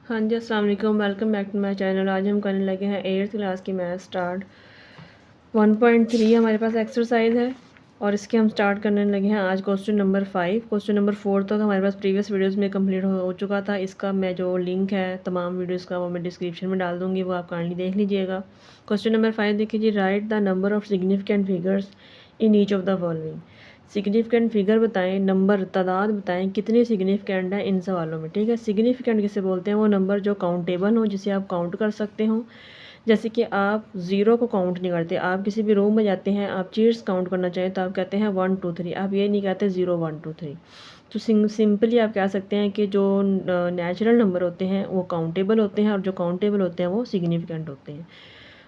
हाँ जी, अस्सलाम वालेकुम। Welcome back to my channel. आज हम करने लगे हैं 8th क्लास की मैथ स्टार्ट 1.3 हमारे पास एक्सरसाइज है और इसके हम स्टार्ट करने लगे हैं आज क्वेश्चन नंबर 5। क्वेश्चन नंबर 4 तक हमारे पास प्रीवियस वीडियोस में कंप्लीट हो चुका था। इसका मैं जो लिंक है तमाम वीडियोस का वो मैं डिस्क्रिप्शन में डाल दूँगी, वो आप काइंडली देख लीजिएगा। क्वेश्चन नंबर 5 देखिए जी, write the number of significant figures in each of the following. Significant figure बताएं, नंबर तादाद बताएं कितने सिग्निफिकेंट हैं इन सवालों में। ठीक है, सिग्निफिकेंट किसे बोलते हैं? वो नंबर जो काउंटेबल हो, जिसे आप काउंट कर सकते हो। जैसे कि आप ज़ीरो को काउंट नहीं करते, आप किसी भी रूम में जाते हैं, आप चीज़ काउंट करना चाहें तो आप कहते हैं 1 2 3, आप ये नहीं कहते 0 1 2 3। तो सिंपली आप कह सकते हैं कि जो नेचुरल नंबर होते हैं वो काउंटेबल होते हैं और जो काउंटेबल होते हैं वो सिग्निफिकेंट होते हैं।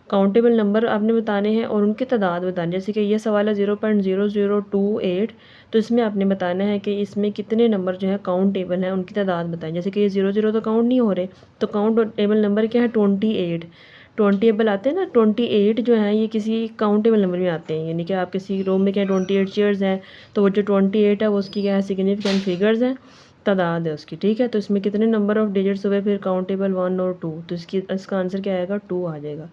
काउंटेबल नंबर आपने बताने हैं और उनकी तादाद बतानी। जैसे कि ये सवाल है 0.0028, तो इसमें आपने बताना है कि इसमें कितने नंबर जो है काउंटेबल हैं, उनकी तादाद बताएं। जैसे कि ये 00 तो काउंट नहीं हो रहे, तो काउंटेबल नंबर क्या है? 28। काउंटेबल आते हैं ना, 28 जो है ये किसी काउंटेबल नंबर में आते हैं। यानी कि आप किसी रूम में क्या 28 चेयर्स हैं, तो वो जो 28 है वो उसकी क्या है? सिग्निफिकेंट फिगर्स हैं, तादाद है उसकी। ठीक है, तो इसमें कितने नंबर ऑफ डिजिट्स हुए फिर काउंटेबल 1 और 2, तो इसका आंसर क्या आएगा? 2 आ जाएगा।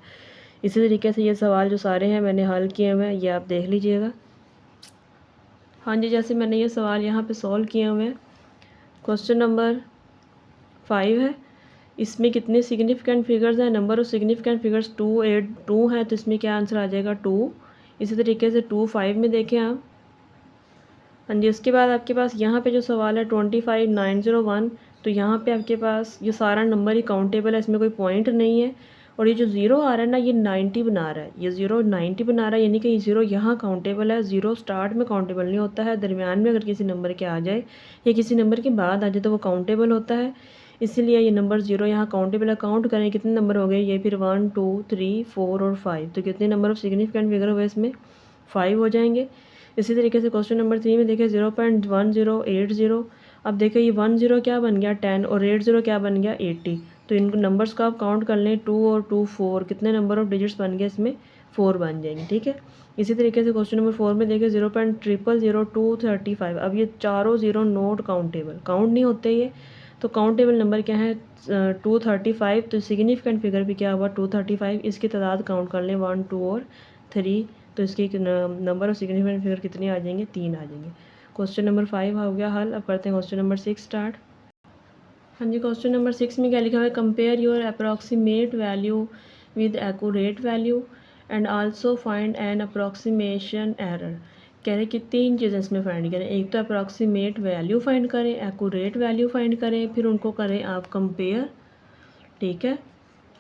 इसी तरीके से ये सवाल जो सारे हैं मैंने हल किए हुए हैं, ये आप देख लीजिएगा। हाँ जी, जैसे मैंने ये सवाल यहाँ पे सॉल्व किए हुए हैं। क्वेश्चन नंबर 5 है, इसमें कितने सिग्निफिकेंट फिगर्स हैं? नंबर ऑफ सिग्निफिकेंट फिगर्स 2 है, तो इसमें क्या आंसर आ जाएगा? 2। इसी तरीके से 2 5 में देखें आप। हाँ जी, उसके बाद आपके पास यहाँ पे जो सवाल है 25901, तो यहाँ पे आपके पास ये सारा नंबर ही काउंटेबल है, इसमें कोई पॉइंट नहीं है। और ये जो ज़ीरो आ रहा है ना, ये 90 बना रहा है, ये ज़ीरो 90 बना रहा है, यानी कि ये ज़ीरो यहाँ काउंटेबल है। ज़ीरो स्टार्ट में काउंटेबल नहीं होता है, दरमियान में अगर किसी नंबर के आ जाए या किसी नंबर के बाद आ जाए तो वो काउंटेबल होता है। इसीलिए ये नंबर ज़ीरो यहाँ काउंटेबल है। काउंट करें कितने नंबर हो गए ये, फिर 1 2 3 4 और 5, तो कितने नंबर ऑफ सिग्निफिकेंट फिगर हुए इसमें? 5 हो जाएंगे। इसी तरीके से क्वेश्चन नंबर 3 में देखिए 0.1080। अब देखिए ये 10 क्या बन गया? 10, और 80 क्या बन गया? 80। तो इन नंबर्स को आप काउंट कर लें, 2 और 2 4, कितने नंबर ऑफ डिजिट्स बन गए इसमें? 4 बन जाएंगे। ठीक है, इसी तरीके से क्वेश्चन नंबर 4 में देखिए 0.000235। अब ये चारों ज़ीरो नोट काउंटेबल, काउंट नहीं होते ये, तो काउंटेबल नंबर क्या है? 235। तो सिग्निफिकेंट फिगर भी क्या हुआ? 235। इसकी तादाद काउंट कर लें 1 2 और 3, तो इसकी नंबर ऑफ सिग्निफिकेंट फिगर कितने आ जाएंगे? 3 आ जाएंगे। क्वेश्चन नंबर 5 हो गया हल। अब करते हैं क्वेश्चन नंबर 6 स्टार्ट। हाँ जी, क्वेश्चन नंबर 6 में क्या लिखा हुआ है? Compare your approximate value with accurate value and also find an approximation error. कह रहे कि 3 चीज़ें इसमें फाइंड करें। एक तो अप्रॉक्सीमेट वैल्यू फाइंड करें, एक्यूरेट वैल्यू फाइंड करें, फिर उनको करें आप कंपेयर। ठीक है,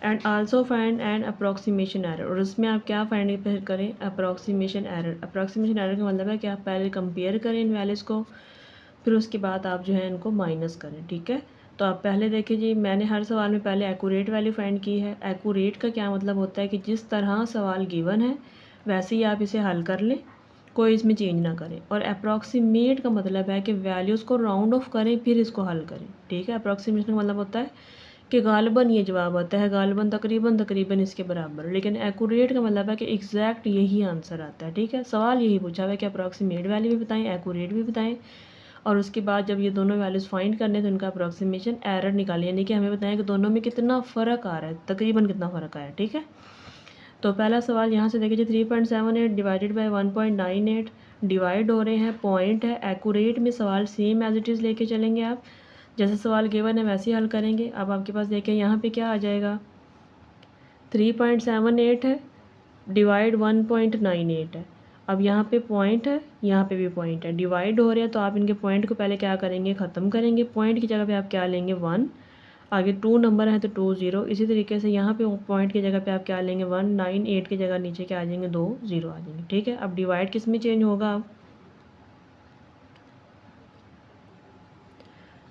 and also find and approximation error, और उसमें आप क्या फाइंड फिर करें? Approximation error. अप्रॉक्सीमेशन एरर का मतलब है कि आप पहले कंपेयर करें इन वैल्यूज़ को, फिर उसके बाद आप जो है इनको माइनस करें। ठीक है, तो आप पहले देखिए जी, मैंने हर सवाल में पहले एक्यूरेट वैल्यू फाइंड की है। एक्यूरेट का क्या मतलब होता है कि जिस तरह सवाल गिवन है वैसे ही आप इसे हल कर लें, कोई इसमें चेंज ना करें। और अप्रॉक्सीमेट का मतलब है कि वैल्यूज़ को राउंड ऑफ करें फिर इसको हल करें। ठीक है, अप्रॉक्सीमेशन का मतलब होता है कि गालिबन ये जवाब आता है, गालिबन तकरीबन तकरीबन इसके बराबर। लेकिन एक्यूरेट का मतलब है कि एग्जैक्ट यही आंसर आता है। ठीक है, सवाल यही पूछा हुआ है कि अप्रॉक्सीमेट वैल्यू भी बताएं, एक्यूरेट भी बताएं, और उसके बाद जब ये दोनों वैल्यूज़ फाइंड करने तो इनका अप्रॉक्सीमेशन एरर निकालें, यानी कि हमें बताएं कि दोनों में कितना फ़र्क आ रहा है, तकरीबन कितना फ़र्क आया। ठीक है, तो पहला सवाल यहाँ से देखिए 3.78 डिवाइडेड बाई 1.98 डिवाइड हो रहे हैं, पॉइंट है। एक्यूरेट में सवाल सेम एज इट इज़ लेके चलेंगे आप, जैसे सवाल गिवन है वैसे ही हल करेंगे। अब आपके पास देखें यहाँ पे क्या आ जाएगा? 3.78 है डिवाइड 1.98 है। अब यहाँ पे पॉइंट है, यहाँ पे भी पॉइंट है, डिवाइड हो रहे हैं, तो आप इनके पॉइंट को पहले क्या करेंगे? ख़त्म करेंगे। पॉइंट की जगह पे आप क्या लेंगे? 1। आगे 2 नंबर है तो 2 0। इसी तरीके से यहाँ पे पॉइंट की जगह पे आप क्या लेंगे? 198 की जगह नीचे क्या आ जाएंगे? 2 0 आ जाएंगे। ठीक है, अब डिवाइड किस में चेंज होगा? अब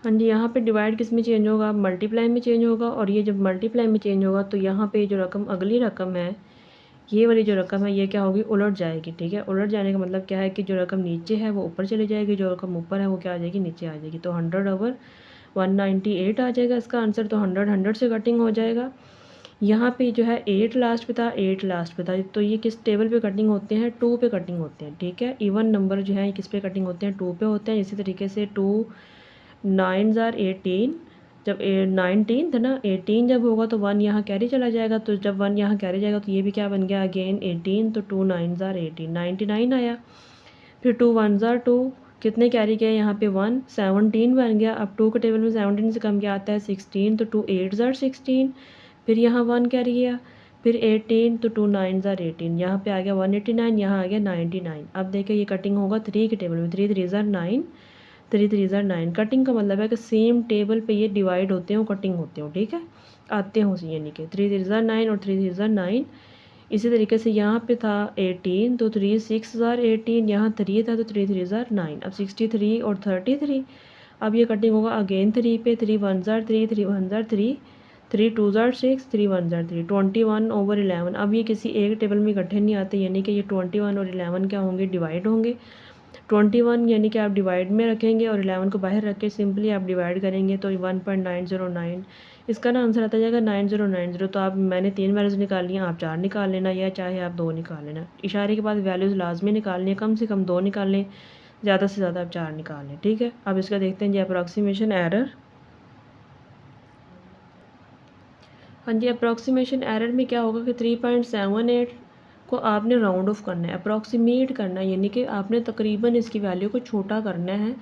हाँ जी, यहाँ पे डिवाइड किस में चेंज होगा? मल्टीप्लाई में चेंज होगा। और ये जब मल्टीप्लाई में चेंज होगा तो यहाँ पे जो रकम, अगली रकम है, ये वाली जो रकम है ये क्या होगी? उलट जाएगी। ठीक है, उलट जाने का मतलब क्या है कि जो रकम नीचे है वो ऊपर चली जाएगी, जो रकम ऊपर है वो क्या आ जाएगी? नीचे आ जाएगी। तो 100/198 आ जाएगा इसका आंसर। तो 100 100 से कटिंग हो जाएगा। यहाँ पे जो है 8 लास्ट पे था, 8 लास्ट पे था, तो ये किस टेबल पे कटिंग होते हैं? 2 पे कटिंग होते हैं। ठीक है, इवन नंबर जो है किस पे कटिंग होते हैं? 2 पे होते हैं। इसी तरीके से 2 9 ज़ार 18, जब 19 था ना, 18 जब होगा तो 1 यहाँ कैरी चला जाएगा, तो जब 1 यहाँ कैरी जाएगा तो ये भी क्या बन गया अगेन 18, तो 2 9 ज़ार 18, 99 आया। फिर 2 1 ज़ार 2, कितने कैरी गए यहाँ पे 1, 17 बन गया। अब 2 के टेबल में 17 से कम क्या आता है 16, तो 2 8 ज़ार 16, फिर यहाँ 1 कैरी गया, फिर 18, तो 2 9 ज़ार 18, यहाँ पे आ गया 189, यहाँ आ गया 99। अब देखिए ये कटिंग होगा 3 के टेबल में, 3 3 ज़ार 9, 3 3 ज़ार 9। कटिंग का मतलब है कि सेम टेबल पे ये डिवाइड होते हैं, कटिंग होते हैं, ठीक है, आते हैं उसी, यानी कि 3 3 ज़ार 9 और 3 3 ज़ार 9। इसी तरीके से यहाँ पे था 18, तो 3 6 ज़ार 18, यहाँ 3 था तो 3 3 ज़ार 9। अब 63 और 33, अब ये कटिंग होगा अगेन 3 पे, 3 1 ज़ार 3, 3 1 ज़ार 3, 3 2 ज़ार 6, 3 1 ज़ार 3, 21/11। अब ये किसी एक टेबल में इकट्ठे नहीं आते, यानी कि ये 21 और 11 क्या होंगे, डिवाइड होंगे। 21 यानी कि आप डिवाइड में रखेंगे और 11 को बाहर रख के सिंपली आप डिवाइड करेंगे तो 1.909, इसका ना आंसर आता जाएगा 9090। तो आप, मैंने 3 वैल्यूज़ निकाल लिया, आप 4 निकाल लेना, या चाहे आप 2 निकाल लेना। इशारे के बाद वैल्यूज़ लाजमी निकालनी है, कम से कम 2 निकाल लें, ज़्यादा से ज़्यादा आप 4 निकाल लें, ठीक है। अब इसका देखते हैं जी अप्रॉक्सीमेशन एरर। हाँ जी, अप्रॉक्सीमेशन एरर में क्या होगा कि 3.78 को आपने राउंड ऑफ करना है, अप्रॉक्सीमेट करना है, यानी कि आपने तकरीबन इसकी वैल्यू को छोटा करना है,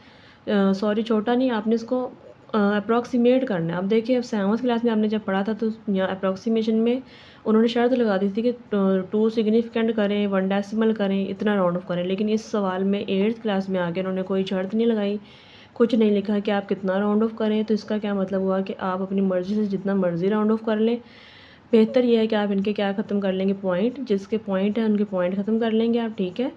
सॉरी छोटा नहीं, आपने इसको अप्रॉक्सीमेट करना है। अब देखिए, अब 7th क्लास में आपने जब पढ़ा था तो यहाँ अप्रॉक्सीमेशन में उन्होंने शर्त लगा दी थी कि 2 सिग्निफिकेंट करें, 1 डेसिमल करें, इतना राउंड ऑफ करें। लेकिन इस सवाल में 8th क्लास में आके उन्होंने कोई शर्त नहीं लगाई, कुछ नहीं लिखा कि आप कितना राउंड ऑफ करें। तो इसका क्या मतलब हुआ कि आप अपनी मर्ज़ी से जितना मर्ज़ी राउंड ऑफ कर लें। बेहतर ये है कि आप इनके क्या ख़त्म कर लेंगे, पॉइंट, जिसके पॉइंट है उनके पॉइंट ख़त्म कर लेंगे आप, ठीक है।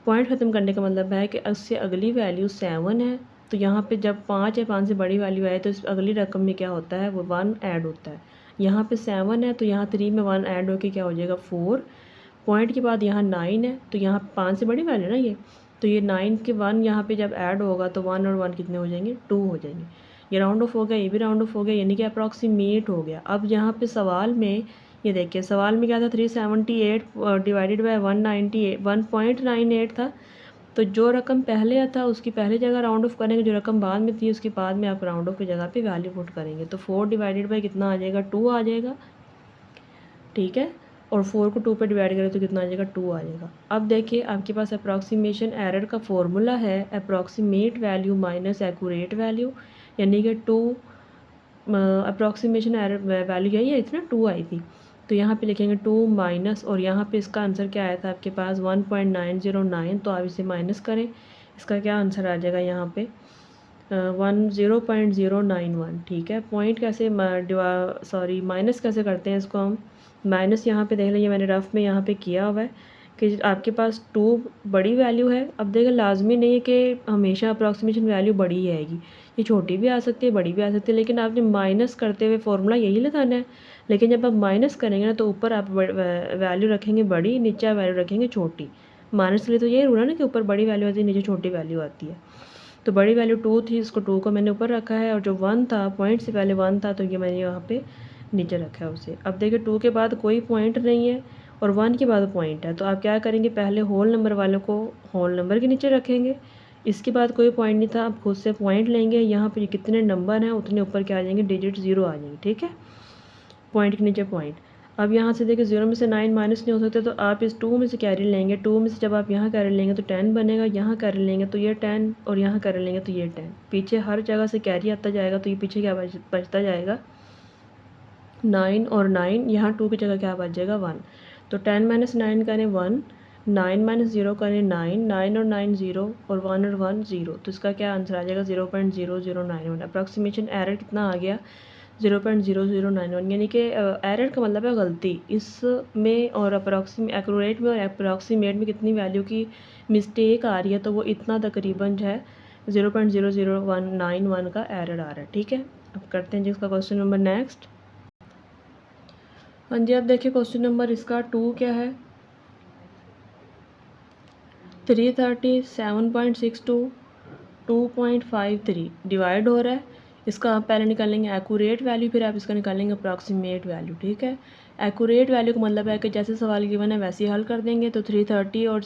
पॉइंट ख़त्म करने का मतलब है कि उससे अगली वैल्यू 7 है, तो यहाँ पे जब 5 है, 5 से बड़ी वैल्यू आए तो इस अगली रकम में क्या होता है, वो 1 ऐड होता है। यहाँ पे 7 है तो यहाँ 3 में 1 ऐड होकर क्या हो जाएगा 4। पॉइंट के बाद यहाँ 9 है, तो यहाँ 5 से बड़ी वैल्यू ना ये, तो ये 9 के 1 यहाँ पे जब ऐड होगा तो 1 और 1 कितने हो जाएंगे, 2 हो जाएंगे। ये राउंड ऑफ हो गया, ये भी राउंड ऑफ हो गया, यानी कि अप्रॉक्सीमेट हो गया। अब यहाँ पे सवाल में ये देखिए, सवाल में क्या था 378 डिवाइडेड बाय 198 1.98 था। तो जो रकम पहले था उसकी पहले जगह राउंड ऑफ करेंगे, जो रकम बाद में थी उसके बाद में आप राउंड ऑफ की जगह पे वैल्यू पुट करेंगे। तो 4 डिवाइडेड बाय कितना आ जाएगा, 2 आ जाएगा, ठीक है। और 4 को 2 पे डिवाइड करें तो कितना आ जाएगा, 2 आ जाएगा। अब देखिए आपके पास अप्रॉक्सीमेशन एरर का फॉर्मूला है approximate value minus accurate value, यानी कि 2 अप्रॉक्सीमेशन एरर वैल्यू यही है, इतना 2 आई थी, तो यहाँ पे लिखेंगे 2 माइनस, और यहाँ पे इसका आंसर क्या आया था आपके पास 1.909, तो आप इसे माइनस करें, इसका क्या आंसर आ जाएगा यहाँ पे 0.091, ठीक है। पॉइंट कैसे, सॉरी माइनस कैसे करते हैं इसको हम, माइनस यहाँ पे देख लीजिए मैंने रफ में यहाँ पे किया हुआ है कि आपके पास 2 बड़ी वैल्यू है। अब देखिए लाजमी नहीं है कि हमेशा अप्रॉक्सीमेशन वैल्यू बड़ी ही आएगी, ये छोटी भी आ सकती है, बड़ी भी आ सकती है, लेकिन आपने माइनस करते हुए फॉर्मूला यही लगाना है। लेकिन जब आप माइनस करेंगे ना तो ऊपर आप वैल्यू रखेंगे बड़ी, नीचे वैल्यू रखेंगे छोटी। माइनस के लिए तो यही रूल है ना कि ऊपर बड़ी वैल्यू आती है, नीचे छोटी वैल्यू आती है। तो बड़ी वैल्यू 2 थी, इसको 2 को मैंने ऊपर रखा है, और जो 1 था, पॉइंट से पहले 1 था, तो ये मैंने यहाँ पे नीचे रखा है उसे। अब देखिए 2 के बाद कोई पॉइंट नहीं है और 1 के बाद पॉइंट है, तो आप क्या करेंगे, पहले होल नंबर वालों को होल नंबर के नीचे रखेंगे। इसके बाद कोई पॉइंट नहीं था, आप खुद से पॉइंट लेंगे, यहाँ पे कितने नंबर हैं उतने ऊपर क्या आ जाएंगे, डिजिट 0 आ जाएंगे, ठीक है, पॉइंट के नीचे पॉइंट। अब यहाँ से देखिए 0 में से 9 माइनस नहीं हो सकते, तो आप इस 2 में से कैरी लेंगे, 2 में से जब आप यहाँ कैरी लेंगे तो 10 बनेगा, यहाँ कैरी लेंगे तो ये 10, और यहाँ कैरी लेंगे तो ये 10, पीछे हर जगह से कैरी आता जाएगा, तो ये पीछे क्या बचता जाएगा 9, और 9 यहाँ 2 की जगह क्या बच जाएगा 1। तो 10 माइनस 9 करें 1, 9 माइनस 0 करें 9, 9 और 9 0, और 1 और 1 0, तो इसका क्या आंसर आ जाएगा 0.0091। अप्रॉक्सीमेशन एरर कितना आ गया 0.0091, यानी कि एरर का मतलब है गलती इसमें, और एक्यूरेट में और अप्रॉक्सीमेट में कितनी वैल्यू की मिस्टेक आ रही है, तो वो इतना तकरीबन जो है 0.00191 का एरर आ रहा है, ठीक है। अब करते हैं जी इसका क्वेश्चन नंबर नेक्स्ट। हाँ जी, अब देखिए क्वेश्चन नंबर इसका 2 क्या है, 337.62 2.53 डिवाइड हो रहा है। इसका आप पहले निकालेंगे एक्यूरेट वैल्यू, फिर आप इसका निकालेंगे अप्रॉक्सीमेट वैल्यू, ठीक है। एक्यूरेट वैल्यू का मतलब है कि जैसे सवाल गिवन है वैसे ही हल कर देंगे। तो 330 और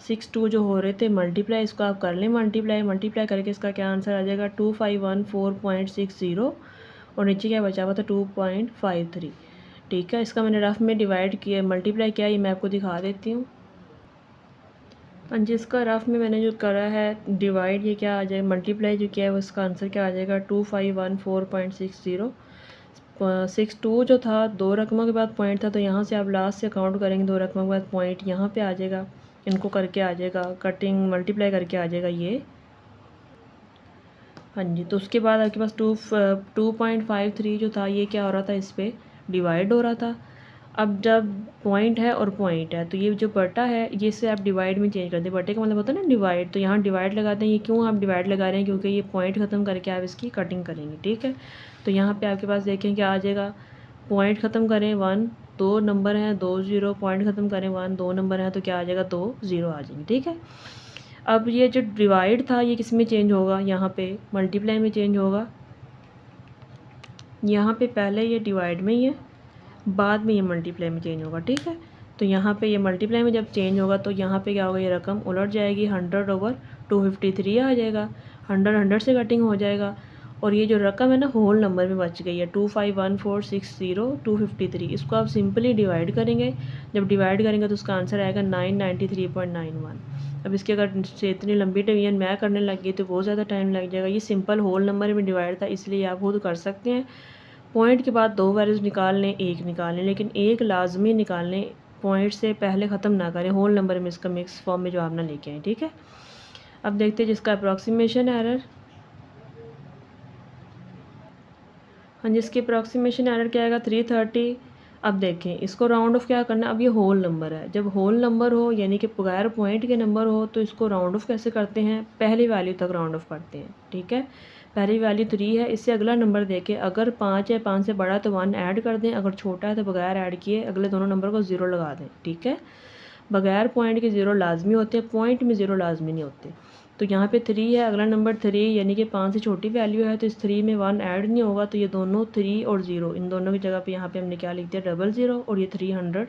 2 जो हो रहे थे मल्टीप्लाई, इसको आप कर लें मल्टीप्लाई करके इसका क्या आंसर आ जाएगा 2514.60 और नीचे क्या बचा हुआ था 2.53। ठीक है, इसका मैंने रफ में डिवाइड किया मल्टीप्लाई किया, ये मैं आपको दिखा देती हूँ। हाँ जी, इसका रफ में मैंने जो करा है डिवाइड, ये क्या आ जाए मल्टीप्लाई जो किया है वो इसका आंसर क्या आ जाएगा 2514.60। 62 जो था दो रकमों के बाद पॉइंट था, तो यहाँ से आप लास्ट से काउंट करेंगे दो रकमों के बाद पॉइंट यहाँ पे आ जाएगा, इनको करके आ जाएगा कटिंग मल्टीप्लाई करके आ जाएगा ये। हाँ जी, तो उसके बाद आपके पास 2.53 जो था ये क्या हो रहा था, इस पर डिवाइड हो रहा था। अब जब पॉइंट है और पॉइंट है तो ये जो बटा है ये से आप डिवाइड में चेंज कर दें, बटे का मतलब होता है ना डिवाइड, तो यहाँ डिवाइड लगाते हैं। ये क्यों आप डिवाइड लगा रहे हैं, क्योंकि ये पॉइंट ख़त्म करके आप इसकी कटिंग करेंगे। ठीक है, तो यहाँ पे आपके पास देखें क्या आ जाएगा, पॉइंट ख़त्म करें 1, 2 नंबर हैं 2 0, पॉइंट ख़त्म करें 1, 2 नंबर हैं तो क्या आ जाएगा 2 0 आ जाएंगे। ठीक है, अब ये जो डिवाइड था ये किस में चेंज होगा, यहाँ पे मल्टीप्लाई में चेंज होगा। यहाँ पे पहले ये डिवाइड में ही है, बाद में ये मल्टीप्लाई में चेंज होगा। ठीक है, तो यहाँ पे ये मल्टीप्लाई में जब चेंज होगा तो यहाँ पे क्या होगा, ये रकम उलट जाएगी, 100/253 आ जाएगा, 100 से कटिंग हो जाएगा और ये जो रकम है ना होल नंबर में बच गई है 251460 इसको आप सिंपली डिवाइड करेंगे। जब डिवाइड करेंगे तो उसका आंसर आएगा 993.91। अब इसके अगर से इतनी लंबी डिवीजन मैं करने लग गई तो बहुत ज़्यादा टाइम लग जाएगा। ये सिंपल होल नंबर में डिवाइड था, इसलिए आप खुद कर सकते हैं। पॉइंट के बाद 2 वैल्यूज़ निकाल लें, एक निकाल लें, लेकिन एक लाजमी निकाल लें, पॉइंट से पहले ख़त्म ना करें, होल नंबर में इसका मिक्स फॉर्म में जवाब ना लेके आएँ। ठीक है, अब देखते हैं जिसका अप्रॉक्सीमेशन एरर। हाँ, जिसकी अप्रॉक्सीमेशन एरर क्या आएगा 330। अब देखें इसको राउंड ऑफ क्या करना है, अब ये होल नंबर है, जब होल नंबर हो यानी कि बगैर पॉइंट के नंबर हो तो इसको राउंड ऑफ कैसे करते हैं, पहली वैल्यू तक राउंड ऑफ करते हैं। ठीक है, पहली वैल्यू 3 है, इससे अगला नंबर देखें, अगर 5 है 5 से बड़ा तो 1 ऐड कर दें, अगर छोटा है तो बगैर ऐड किए अगले दोनों नंबर को 0 लगा दें। ठीक है, बगैर पॉइंट के 0 लाजमी होते हैं, पॉइंट में 0 लाजमी नहीं होते। तो यहाँ पे 3 है, अगला नंबर 3 यानी कि 5 से छोटी वैल्यू है, तो इस 3 में 1 ऐड नहीं होगा, तो ये दोनों 3 और 0 इन दोनों की जगह पे यहाँ पे हमने क्या लिख दिया 00 और ये 300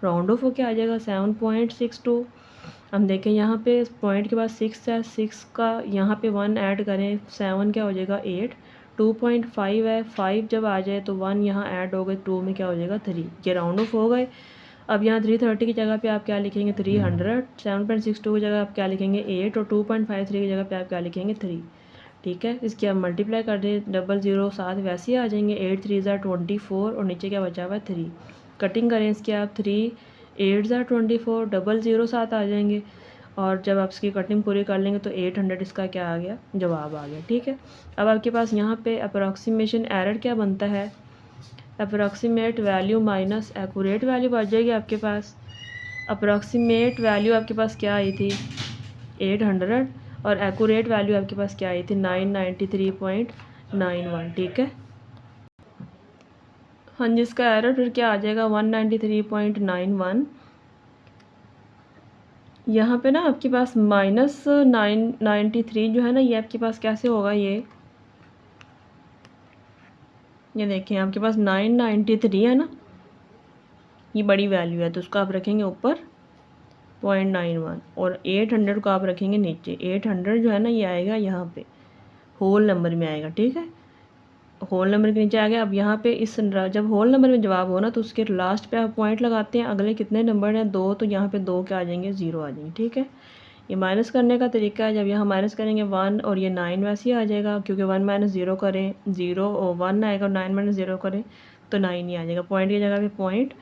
राउंड ऑफ होकर आ जाएगा 7.62। हम देखें यहाँ पे पॉइंट के बाद 6 है, 6 का यहाँ पे 1 ऐड करें, 7 क्या हो जाएगा 8, 2.5 है, 5 जब आ जाए तो 1 यहाँ ऐड हो गए, 2 में क्या हो जाएगा 3, ये राउंड ऑफ हो गए। अब यहाँ 330 की जगह पे आप क्या लिखेंगे 300, 7.62 की जगह आप क्या लिखेंगे 8 और 2.53 की जगह पे आप क्या लिखेंगे 3। ठीक है, इसकी आप मल्टीप्लाई कर दें 00 साथ वैसे ही आ जाएंगे, 8 3 ज़ा 24 और नीचे क्या बचा हुआ है 3। कटिंग करें इसकी आप 3 8 ज़ा 24, 00 साथ आ जाएंगे और जब आप इसकी कटिंग पूरी कर लेंगे तो 800 इसका क्या आ गया, जवाब आ गया। ठीक है, अब आपके पास यहाँ पे अप्रॉक्सीमेशन एरर क्या बनता है, approximate value minus accurate value बच जाएगी आपके पास। अप्रॉक्सीमेट वैल्यू आपके पास क्या आई थी 800 और एक्यूरेट वैल्यू आपके पास क्या आई थी 993.91। ठीक है, हाँ जी, इसका एरर फिर क्या आ जाएगा 193.91। यहाँ पे ना आपके पास -993 जो है ना ये आपके पास कैसे होगा, ये देखें आपके पास 993 है ना, ये बड़ी वैल्यू है तो उसको आप रखेंगे ऊपर 0.91 और 800 को आप रखेंगे नीचे। 800 जो है ना ये आएगा यहाँ पे होल नंबर में आएगा। ठीक है, होल नंबर के नीचे आ गया। अब यहाँ पे इस जब होल नंबर में जवाब हो ना तो उसके लास्ट पे आप पॉइंट लगाते हैं, अगले कितने नंबर हैं 2, तो यहाँ पे 2 क्या आ जाएंगे 0 आ जाएंगे। ठीक है, ये माइनस करने का तरीका है, जब यहाँ माइनस करेंगे 1 और ये 9 वैसे ही आ जाएगा, क्योंकि 1 - 0 करें 0 और 1 आएगा और 9 - 0 करें तो 9 ही आ जाएगा। पॉइंट की जगह पे पॉइंट,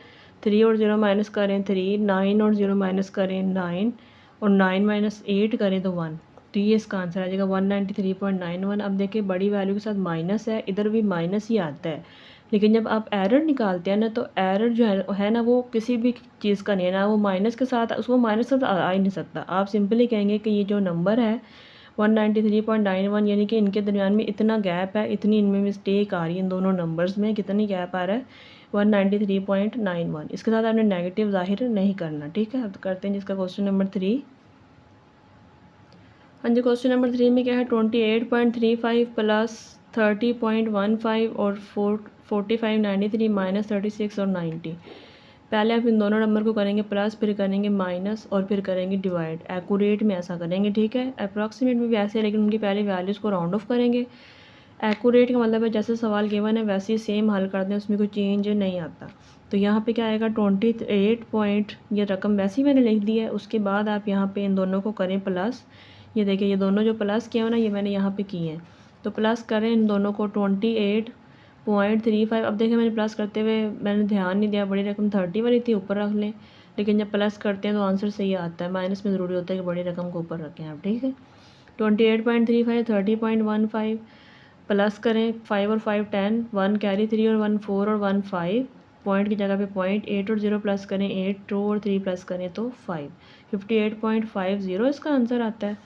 3 और 0 माइनस करें 3, 9 और 0 माइनस करें 9 और 9 - 8 करें तो 1, तो ये इसका आंसर आ जाएगा 193.91। अब देखिए बड़ी वैल्यू के साथ माइनस है, इधर भी माइनस ही आता है, लेकिन जब आप एरर निकालते हैं ना तो एरर जो है ना वो किसी भी चीज़ का नहीं है ना, वो माइनस के साथ, उसको माइनस के साथ आ ही नहीं सकता। आप सिंपली कहेंगे कि ये जो नंबर है 193.91 यानी कि इनके दरमियान में इतना गैप है, इतनी इनमें मिस्टेक आ रही है, इन दोनों नंबर्स में कितनी गैप आ रहा है 193.91। इसके साथ आपने नेगेटिव जाहिर नहीं करना। ठीक है, अब करते हैं जिसका क्वेश्चन नंबर 3। हाँ जी, क्वेश्चन नंबर 3 में क्या है 28.35 प्लस 30.15 और 4593 माइनस 36 और 90। पहले आप इन दोनों नंबर को करेंगे प्लस, फिर करेंगे माइनस और फिर करेंगे डिवाइड। एक्यूरेट में ऐसा करेंगे, ठीक है। अप्रॉक्सीमेट में भी ऐसे है, लेकिन उनकी पहले वैल्यूज़ को राउंड ऑफ करेंगे। एक्यूरेट का मतलब है जैसे सवाल गिवन है वैसे ही सेम हल कर दें, उसमें कोई चेंज नहीं आता। तो यहाँ पे क्या आएगा 28 पॉइंट, ये रकम वैसे ही मैंने लिख दी है। उसके बाद आप यहाँ पे इन दोनों को करें प्लस। ये देखिए ये दोनों जो प्लस किए हो ना, ये मैंने यहाँ पे किए हैं, तो प्लस करें इन दोनों को 28.35। अब देखें मैंने प्लस करते हुए मैंने ध्यान नहीं दिया, बड़ी रकम 30 वाली थी, ऊपर रख लें। लेकिन जब प्लस करते हैं तो आंसर सही आता है, माइनस में ज़रूरी होता है कि बड़ी रकम को ऊपर रखें आप, ठीक है। 28.35 30.15 प्लस करें 5 और 5 10, 1 कैरी 3 और 1 4 और 1 5, पॉइंट की जगह पे पॉइंट, 8 और 0 प्लस करें 8, 2 और 3 प्लस करें तो 5, 58.50 इसका आंसर आता है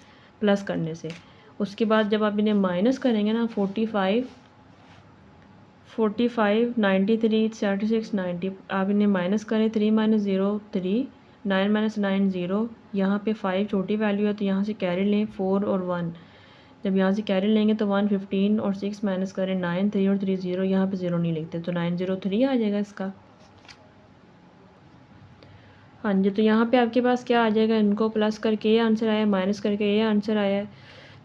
प्लस करने से। उसके बाद जब आप इन्हें माइनस करेंगे ना 45 93 36 90, आप इन्हें माइनस करें 3 - 0 3, 9 - 9 0, यहाँ पे 5 छोटी वैल्यू है तो यहाँ से कैरी लें 4 और 1, जब यहाँ से कैरी लेंगे तो 1 15 और 6 माइनस करें 9 3 और 3 0, यहाँ पे 0 नहीं लिखते तो 903 आ जाएगा इसका। हाँ जी, तो यहाँ पे आपके पास क्या आ जाएगा, इनको प्लस करके ये आंसर आया, माइनस करके ये आंसर आया है।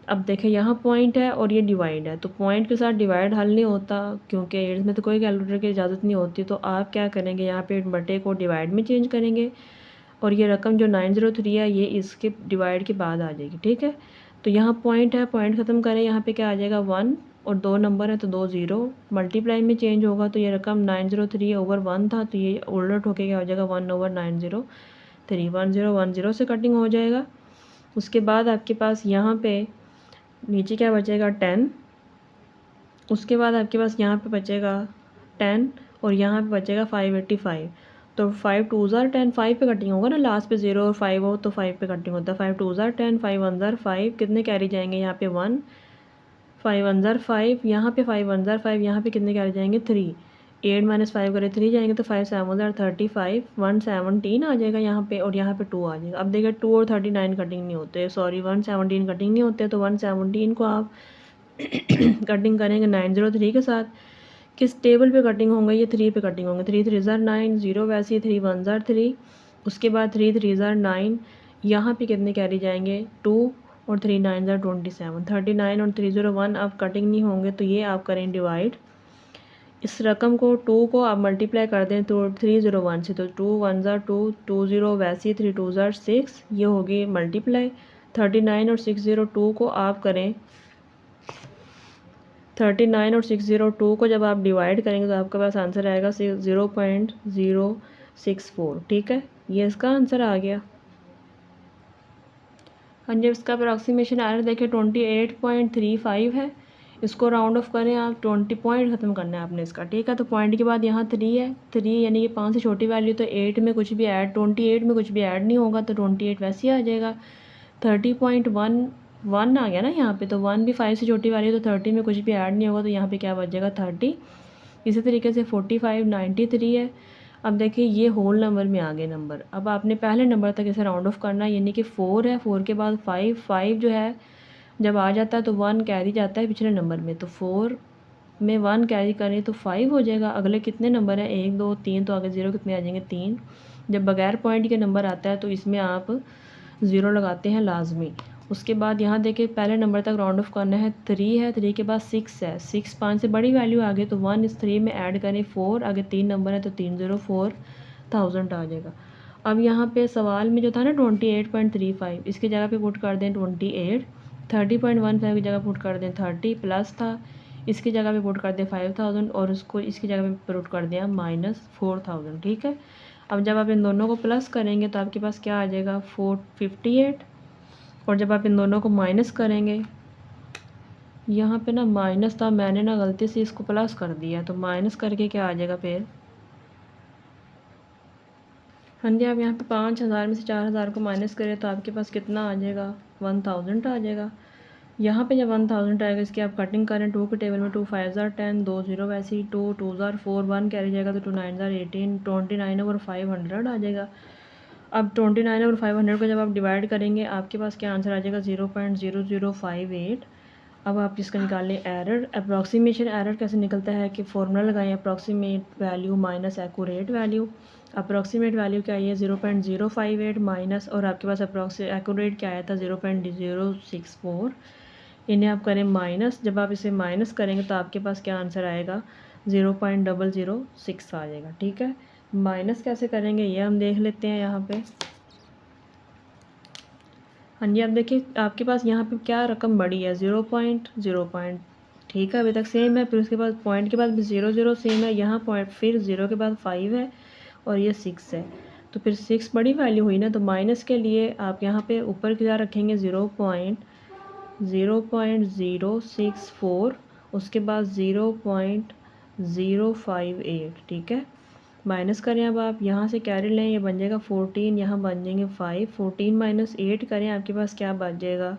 अब देखें यहाँ पॉइंट है और ये डिवाइड है, तो पॉइंट के साथ डिवाइड हल नहीं होता क्योंकि एट्थ में तो कोई कैलकुलेटर की इजाज़त नहीं होती। तो आप क्या करेंगे, यहाँ पे बटे को डिवाइड में चेंज करेंगे और ये रकम जो 903 है ये इसके डिवाइड के बाद आ जाएगी, ठीक है। तो यहाँ पॉइंट है, पॉइंट ख़त्म करें, यहाँ पे क्या आ जाएगा 1 और 2 नंबर है तो 2 0, मल्टीप्लाई में चेंज होगा तो ये रकम 903 ओवर 1 था तो ये उलट होके क्या हो जाएगा 1 ओवर 903, 1010 से कटिंग हो जाएगा। उसके बाद आपके पास यहाँ पे नीचे क्या बचेगा 10, उसके बाद आपके पास यहाँ पे बचेगा 10 और यहाँ पे बचेगा 585। तो 5 2 10, 5 पे कटिंग होगा ना, लास्ट पे 0 और 5 हो तो 5 पे कटिंग होता है। 5 2 10, 5 1 5, कितने कैरी जाएंगे यहाँ पे 1, 5 1 5, यहाँ पे 5 1 5, यहाँ पे कितने कैरी जाएंगे 3, 8 - 5 करें 3 जाएंगे तो 5 7 35, 117 आ जाएगा यहाँ पे और यहाँ पे 2 आ जाएगा। अब देखिए 2 और 39 कटिंग नहीं होते, सॉरी 117 कटिंग नहीं होते, तो 117 को आप कटिंग करेंगे 903 के साथ। किस टेबल पे कटिंग होंगे, ये 3 पे कटिंग होंगे। 3 3 9, 0 वैसे ही 3 1 3, उसके बाद 3 3 9, यहाँ पे कितने कैरी जाएंगे 2 और 3 9 27, 39 और 3 0 1, अब कटिंग नहीं होंगे तो ये आप करें डिवाइड। इस रकम को 2 को आप मल्टीप्लाई कर दें तो 301 से, तो 2 1 2, 2 0 वैसे ही 3 2 6, ये होगी मल्टीप्लाई। 39 और 602 को आप करें, 39 और 602 को जब आप डिवाइड करेंगे तो आपके पास आंसर आएगा 0.064, ठीक है। ये इसका आंसर आ गया। हाँ जी, इसका अप्रॉक्सीमेशन एरर देखें 28.35 है, इसको राउंड ऑफ करें आप, 20 पॉइंट ख़त्म करना है आपने इसका, ठीक है। तो पॉइंट के बाद यहाँ 3 है, 3 यानी कि 5 से छोटी वैल्यू, तो 8 में कुछ भी ऐड 28 में कुछ भी ऐड नहीं होगा तो 28 वैसे ही आ जाएगा। 30.11 आ गया ना यहाँ पे, तो 1 भी 5 से छोटी वैल्यू तो 30 में कुछ भी ऐड नहीं होगा तो यहाँ पे क्या बच जाएगा 30। इसी तरीके से 45 93 है। अब देखिए ये होल नंबर में आ गए नंबर, अब आपने पहले नंबर तक इसे राउंड ऑफ करना है, यानी कि 4 है, 4 के बाद 5 जो है जब आ जाता है तो 1 कैरी जाता है पिछले नंबर में, तो 4 में 1 कैरी करें तो 5 हो जाएगा। अगले कितने नंबर हैं 1 2 3, तो आगे 0 कितने आ जाएंगे 3। जब बगैर पॉइंट के नंबर आता है तो इसमें आप 0 लगाते हैं लाजमी। उसके बाद यहाँ देखिए पहले नंबर तक राउंड ऑफ करना है, 3 है, 3 के बाद 6 है, 6 5 से बड़ी वैल्यू आ गई तो 1 इस 3 में ऐड करें 4, आगे 3 नंबर है तो 304,000 आ जाएगा। अब यहाँ पे सवाल में जो था ना 28.35, इसकी जगह पे पुट कर दें 28, 30.15 की जगह पुट कर दें 30, प्लस था इसकी जगह पे पुट कर दें 5000 और उसको इसकी जगह पे पुट कर दें -4000, ठीक है। अब जब आप इन दोनों को प्लस करेंगे तो आपके पास क्या आ जाएगा 458, और जब आप इन दोनों को माइनस करेंगे, यहाँ पे ना माइनस था, मैंने ना गलती से इसको प्लस कर दिया, तो माइनस करके क्या आ जाएगा फिर, हाँ जी, आप यहाँ पे 5000 में से 4000 को माइनस करें तो आपके पास कितना आ जाएगा 1000 आ जाएगा। यहाँ पे जब 1000 आएगा इसकी आप कटिंग करें, 2 के टेबल में 2 5 10, 2 0 वैसे ही 2 2 4, 1 कैरी जाएगा तो 2 9 18, 29 ओवर 500 आ जाएगा। अब 29 ओवर 500 को जब आप डिवाइड करेंगे आपके पास क्या आंसर आ जाएगा 0.0058। अब आप इसका निकाल लें एरर। अप्रॉक्सीमेशन एरर कैसे निकलता है कि फॉर्मूला लगाएं, approximate value minus accurate value. Approximate value क्या आई है 0.058 माइनस, और आपके पास एक्यूरेट क्या आया था 0.064। इन्हें आप करें माइनस, जब आप इसे माइनस करेंगे तो आपके पास क्या आंसर आएगा 0.006 आ जाएगा। ठीक है, माइनस कैसे करेंगे ये हम देख लेते हैं यहाँ पे। हाँ जी, आप देखिए आपके पास यहाँ पे क्या रकम बढ़ी है 0.0 ठीक है, अभी तक सेम है, फिर उसके बाद पॉइंट के बाद भी 0 0 सेम है, यहाँ पॉइंट फिर 0 के बाद 5 है और ये 6 है, तो फिर 6 बड़ी वैल्यू हुई ना। तो माइनस के लिए आप यहाँ पे ऊपर क्या रखेंगे 0.064, उसके बाद 0.058। ठीक है, माइनस करें अब आप यहाँ से कैरी लें, ये बन जाएगा 14, यहाँ बन जाएंगे 5। 14 माइनस 8 करें, आपके पास क्या बच जाएगा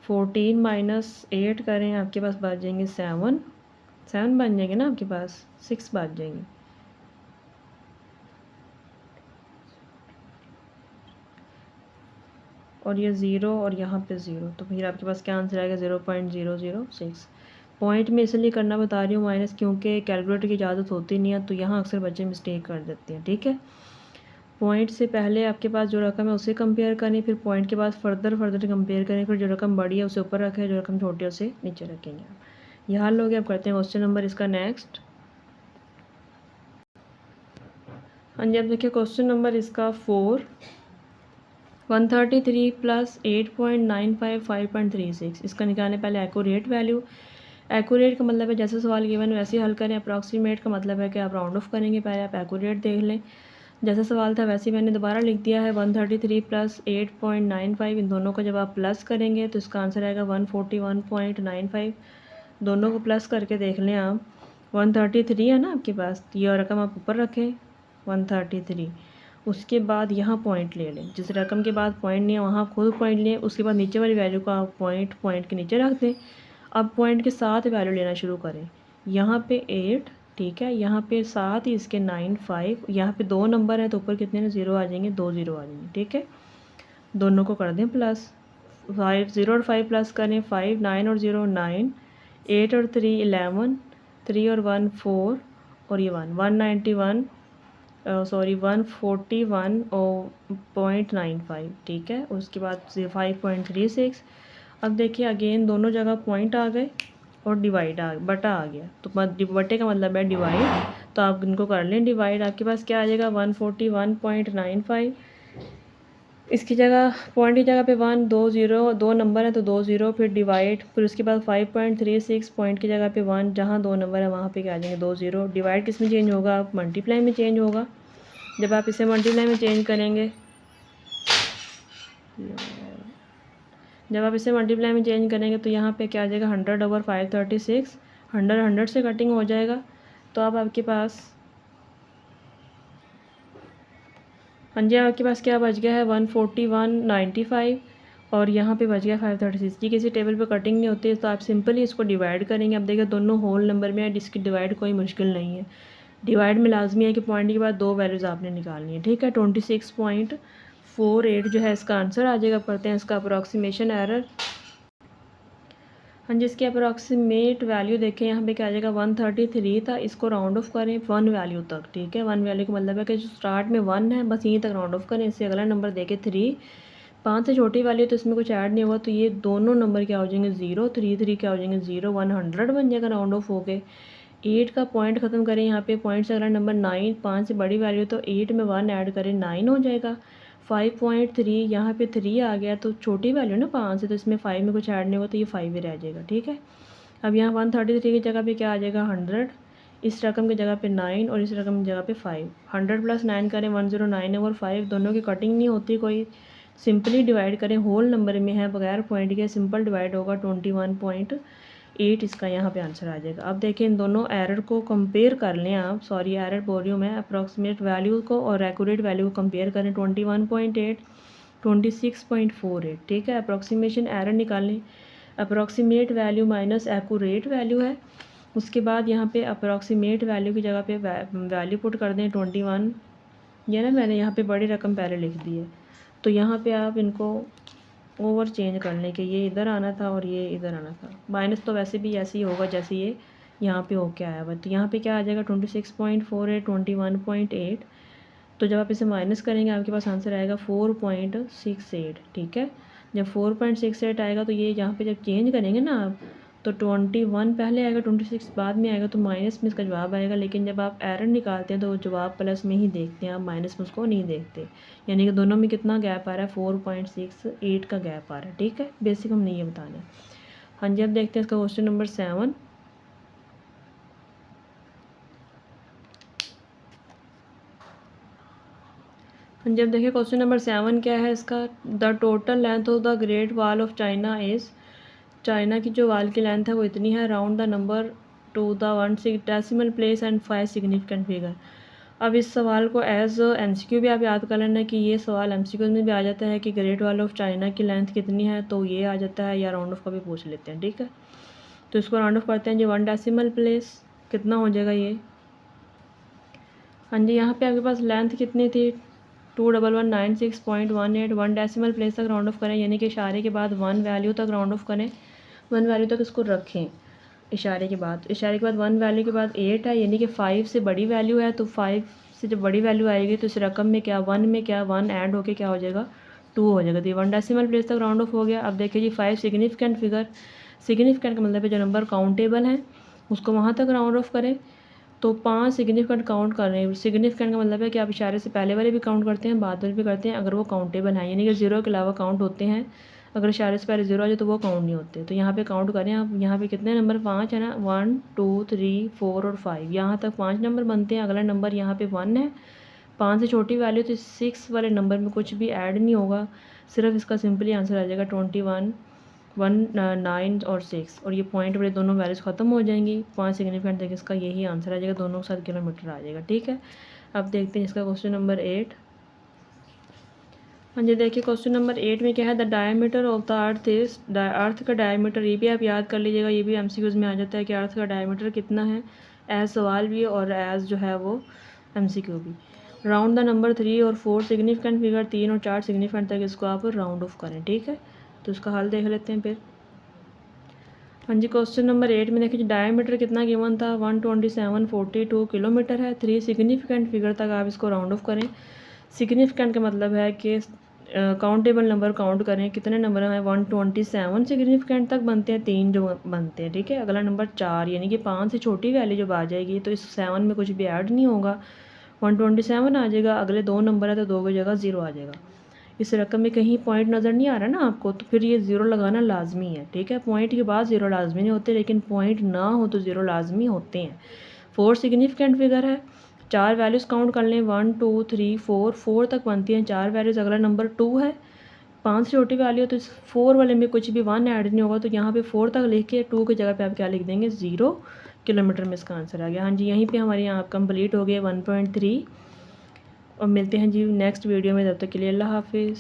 14 माइनस 8 करें, आपके पास बच जाएंगे 7 बन जाएंगे ना, आपके पास 6 बच जाएंगे। और ये 0 और यहाँ पे 0, तो फिर आपके पास क्या आंसर आएगा 0.006। पॉइंट में इसलिए करना बता रही हूँ माइनस, क्योंकि कैलकुलेटर की इजाज़त होती नहीं है, तो यहाँ अक्सर बच्चे मिस्टेक कर देते हैं। ठीक है, पॉइंट से पहले आपके पास जो रकम है उसे कंपेयर करें, फिर पॉइंट के बाद फर्दर कंपेयर करें, फिर जो रकम बड़ी है उसे ऊपर रखें, जो रकम छोटी है उसे नीचे रखेंगे। आप यहाँ लोग अब करते हैं क्वेश्चन नंबर इसका नेक्स्ट। हाँ जी, अब देखिए क्वेश्चन नंबर इसका 4, 133 प्लस 8.95 5.36, इसका निकालने पहले एक्यूरेट वैल्यू। एक्यूरेट का मतलब है जैसे सवाल गिवन वैसे हल करें, अप्रॉक्सीमेट का मतलब है कि आप राउंड ऑफ करेंगे, पहले आप एक्यूरेट देख लें। जैसा सवाल था वैसे मैंने दोबारा लिख दिया है 133 प्लस 8.95, इन दोनों को जब आप प्लस करेंगे तो इसका आंसर आएगा 141.95। दोनों को प्लस करके देख लें आप, 133 है ना आपके पास, ये रकम आप ऊपर रखें 133, उसके बाद यहाँ पॉइंट ले लें, जिस रकम के बाद पॉइंट नहीं है वहाँ खुद पॉइंट लें, उसके बाद नीचे वाली वैल्यू को आप पॉइंट के नीचे रख दें। अब पॉइंट के साथ वैल्यू लेना शुरू करें, यहाँ पे 8, ठीक है, यहाँ पे 7 ही इसके 9 5, यहाँ पे 2 नंबर है तो ऊपर कितने ना 0 आ जाएंगे, 2 0 आ जाएंगे। ठीक है, दोनों को कर दें प्लस, 5 0 और 5 प्लस करें, 5 9 और 0 9, 8 और 3 11, 3 और 1 4 और ये 191 सॉरी 141.95। ठीक है, उसके बाद 5.36। अब देखिए अगेन दोनों जगह पॉइंट आ गए और बटा आ गया, तो बटे का मतलब है डिवाइड, तो आप इनको कर लें डिवाइड, आपके पास क्या आ जाएगा 141.95। इसकी जगह पॉइंट की जगह पे 1 2 0 2 नंबर है तो 2 0, फिर डिवाइड, फिर उसके बाद 5.36, पॉइंट की जगह पे 1, जहाँ 2 नंबर है वहाँ पे क्या आ जाएंगे 2 0। डिवाइड किस में चेंज होगा, मल्टीप्लाई में चेंज होगा। जब आप इसे मल्टीप्लाई में चेंज करेंगे, तो यहाँ पे क्या आ जाएगा 100/536, 100 से कटिंग हो जाएगा, तो अब आपके पास हाँ जी आपके पास क्या बच गया है 141.95, और यहाँ पे बच गया 536। जी किसी टेबल पे कटिंग नहीं होती है तो आप सिंपली इसको डिवाइड करेंगे। अब देखिए दोनों होल नंबर में है, इसकी डिवाइड कोई मुश्किल नहीं है। डिवाइड में लाजमी है कि पॉइंट के बाद 2 वैल्यूज़ आपने निकालनी है। ठीक है, 26.48 जो है इसका आंसर आ जाएगा। पढ़ते हैं इसका अप्रॉक्सीमेशन एरर। हाँ जी, इसकी अप्रॉक्सीमेट वैल्यू देखें, यहाँ पे क्या आ जाएगा 133 था, इसको राउंड ऑफ करें 1 वैल्यू तक। ठीक है, 1 वैल्यू का मतलब है कि जो स्टार्ट में 1 है बस यहीं तक राउंड ऑफ करें, इससे अगला नंबर देखें 3, 5 से छोटी वैल्यू तो इसमें कुछ ऐड नहीं हुआ, तो ये दोनों नंबर क्या हो जाएंगे 0, 3 3 क्या हो जाएंगे 0, 100 बन जाएगा राउंड ऑफ हो गए। 8 का पॉइंट ख़त्म करें, यहाँ पे पॉइंट से अगला नंबर 9, 5 से बड़ी वैल्यू तो 8 में 1 ऐड करें 9 हो जाएगा। 5.3 यहाँ पे 3 आ गया, तो छोटी वैल्यू ना 5 से, तो इसमें 5 में कुछ ऐड नहीं होगा तो ये 5 ही रह जाएगा। ठीक है, अब यहाँ 133 की जगह पे क्या आ जाएगा 100, इस रकम की जगह पे 9 और इस रकम की जगह पे 5। 100 प्लस 9 करें 109/5, दोनों की कटिंग नहीं होती कोई, सिंपली डिवाइड करें, होल नंबर में है बगैर पॉइंट के, सिंपल डिवाइड होगा 21.8, इसका यहाँ पे आंसर आ जाएगा। अब देखें इन दोनों एरर को कंपेयर कर लें आप, सॉरी एरर बोल रही हूँ मैं, अप्रॉक्सीमेट वैल्यू को और एक्यूरेट वैल्यू को कंपेयर करें, 21.8 26.48। ठीक है, अप्रॉक्सीमेशन एरर निकालें, approximate value minus accurate value है, उसके बाद यहाँ पे अप्रॉक्सीमेट वैल्यू की जगह पे वैल्यू पुट कर दें 21, ये ना मैंने यहाँ पे बड़ी रकम पहले लिख दी है, तो यहाँ पे आप इनको ओवर चेंज कर लें कि ये इधर आना था और ये इधर आना था। माइनस तो वैसे भी ऐसे ही होगा जैसे ये यहाँ पे होके आया हुआ, तो यहाँ पे क्या आ जाएगा 26.48 21.8, तो जब आप इसे माइनस करेंगे आपके पास आंसर आएगा 4.68, ठीक है। जब 4.68 आएगा तो ये यहाँ पे जब चेंज करेंगे ना आप, तो 21 पहले आएगा, 26 बाद में आएगा, तो माइनस में इसका जवाब आएगा। लेकिन जब आप एरर निकालते हैं तो जवाब प्लस में ही देखते हैं, आप माइनस में उसको नहीं देखते। यानी कि दोनों में कितना गैप आ रहा है, 4.68 का गैप आ रहा है, ठीक है। बेसिक हमने ये बताना है। हाँ जी, अब देखते हैं इसका क्वेश्चन नंबर 7। जब देखिए क्वेश्चन नंबर 7 क्या है इसका, the total length of the great wall of China is, China की जो वाल की लेंथ है वो इतनी है, round the number two the 1 decimal place and 5 significant figure. अब इस सवाल को एज MCQ भी आप याद कर लेना कि ये सवाल MCQ में भी आ जाता है कि ग्रेट वॉल ऑफ चाइना की लेंथ कितनी है, तो ये आ जाता है, या राउंड ऑफ का भी पूछ लेते हैं, ठीक है। तो इसको राउंड ऑफ करते हैं जी, 1 डेसिमल प्लेस कितना हो जाएगा ये। हाँ जी, यहाँ पे आपके पास लेंथ कितनी थी, 21196.18, 1 डेसिमल प्लेस तक राउंड ऑफ करें, यानी कि इशारे के बाद 1 वैल्यू तक राउंड ऑफ करें, 1 वैल्यू तक इसको रखें इशारे के बाद। इशारे के बाद 1 वैल्यू के बाद 8 है, यानी कि 5 से बड़ी वैल्यू है, तो 5 से जब बड़ी वैल्यू आएगी तो इस रकम में क्या 1 में क्या 1 ऐड होके क्या हो जाएगा 2 हो जाएगा। तो 1 डेसिमल प्लेस तक राउंड ऑफ हो गया। अब देखिए जी 5 सिग्निफिकेंट फिगर, सिग्निफिकेंट का मतलब है जो नंबर काउंटेबल हैं उसको वहाँ तक राउंड ऑफ करें। तो 5 सिग्निफिकेंट काउंट कर रहे हैं, सिग्निफिकेंट का मतलब है कि आप इशारे से पहले वाले भी काउंट करते हैं, बाद में भी करते हैं, अगर वो काउंटेबल हैं, यानी कि 0 के अलावा काउंट होते हैं। अगर इशारे से पहले 0 आ जाए तो वो काउंट नहीं होते। तो यहाँ पे काउंट करें आप, यहाँ पे कितने नंबर 5 है ना, 1 2 3 4 और 5, यहाँ तक 5 नंबर बनते हैं। अगला नंबर यहाँ पे 1 है, 5 से छोटी वैल्यू, तो 6 वाले नंबर में कुछ भी ऐड नहीं होगा, सिर्फ इसका सिंपली आंसर आ जाएगा 21, 1 9 और 6, और ये पॉइंट वाले दोनों वैल्यूज ख़त्म हो जाएंगी। 5 सिग्निफिकेंट देखिए इसका यही आंसर आ जाएगा, दोनों के साथ किलोमीटर आ जाएगा, ठीक है। अब देखते हैं इसका क्वेश्चन नंबर 8। हाँ जी, देखिए क्वेश्चन नंबर 8 में क्या है, the diameter of the earth is, earth का डायमीटर, ये भी आप याद कर लीजिएगा, ये भी MCQs में आ जाता है कि अर्थ का डायमीटर कितना है, एज सवाल भी और एज जो है वो MCQ भी। राउंड द नंबर 3 और 4 सिग्निफिकेंट फिगर, 3 और 4 सिग्निफिकेंट तक इसको आप राउंड ऑफ करें, ठीक है। तो इसका हल देख लेते हैं फिर। हाँ जी, क्वेश्चन नंबर 8 में देखिए डायमीटर कितना गिवन था, 127.42 किलोमीटर है। 3 सिग्निफिकेंट फिगर तक आप इसको राउंड ऑफ करें। सिग्निफिकेंट का मतलब है कि काउंटेबल नंबर काउंट करें, कितने नंबर हैं, 127 सिग्निफिकेंट तक बनते हैं, 3 जो बनते हैं, ठीक है। अगला नंबर 4, यानी कि 5 से छोटी वैल्यू जब आ जाएगी तो इस 7 में कुछ भी ऐड नहीं होगा, 127 आ जाएगा। अगले 2 नंबर है तो 2 की जगह 0 आ जाएगा। इस रकम में कहीं पॉइंट नज़र नहीं आ रहा ना आपको, तो फिर ये 0 लगाना लाजमी है, ठीक है। पॉइंट के बाद 0 लाजमी नहीं होते, लेकिन पॉइंट ना हो तो 0 लाजमी होते हैं। 4 सिग्निफिकेंट फिगर है, 4 वैल्यूज़ काउंट कर लें, 1 2 3 4 तक बनती हैं 4 वैल्यूज़। अगला नंबर 2 है, 5 से छोटी वैल्यू, तो इस 4 वाले में कुछ भी 1 ऐड नहीं होगा, तो यहाँ पे 4 तक लिख के 2 की जगह पे आप क्या लिख देंगे 0 किलोमीटर में इसका आंसर आ गया। हाँ जी, यहीं पे हमारे यहाँ कंप्लीट हो गए 1.3, और मिलते हैं जी नेक्स्ट वीडियो में, तब तक के लिए अल्लाह हाफिज़।